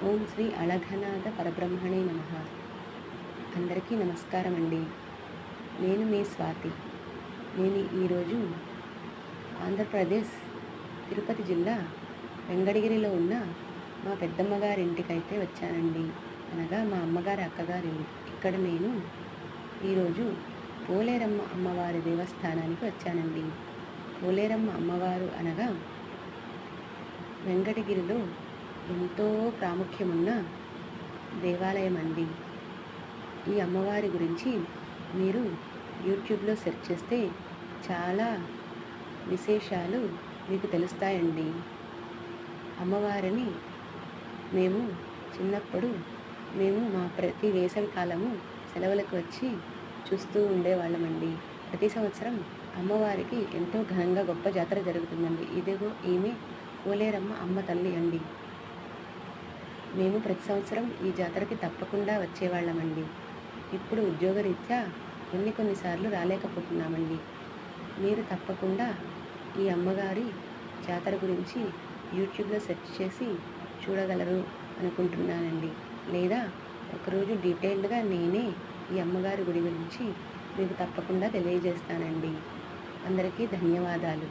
ఓం శ్రీ అళఘనాథ పరబ్రహ్మణే నమః. అందరికీ నమస్కారం అండి. నేను మీ స్వాతి. నేను ఈరోజు ఆంధ్రప్రదేశ్ తిరుపతి జిల్లా వెంకటగిరిలో ఉన్న మా పెద్దమ్మ గారి ఇంటికైతే వచ్చానండి. అనగా మా అమ్మగారి అక్కగారి ఇల్లు. ఇక్కడ నేను ఈరోజు పోలేరమ్మ అమ్మవారి దేవస్థానానికి వచ్చానండి. పోలేరమ్మ అమ్మవారు అనగా వెంకటగిరిలో ఎంతో ప్రాముఖ్యమున్న దేవాలయం అండి. ఈ అమ్మవారి గురించి మీరు యూట్యూబ్లో సెర్చ్ చేస్తే చాలా విశేషాలు మీకు తెలుస్తాయండి. అమ్మవారిని మేము చిన్నప్పుడు మా ప్రతి వేసవి కాలము సెలవులకు వచ్చి చూస్తూ ఉండేవాళ్ళమండి. ప్రతి సంవత్సరం అమ్మవారికి ఎంతో ఘనంగా గొప్ప జాతర జరుగుతుందండి. ఇదిగో ఈమె పోలేరమ్మ అమ్మ తల్లి అండి. మేము ప్రతి సంవత్సరం ఈ జాతరకి తప్పకుండా వచ్చేవాళ్ళమండి. ఇప్పుడు ఉద్యోగరీత్యా కొన్నిసార్లు రాలేకపోతున్నామండి. మీరు తప్పకుండా ఈ అమ్మగారి జాతర గురించి యూట్యూబ్లో సెర్చ్ చేసి చూడగలరు అనుకుంటున్నానండి. లేదా ఒకరోజు డీటెయిల్డ్గా నేనే ఈ అమ్మగారి గుడి గురించి మీకు తప్పకుండా తెలియజేస్తానండి. అందరికీ ధన్యవాదాలు.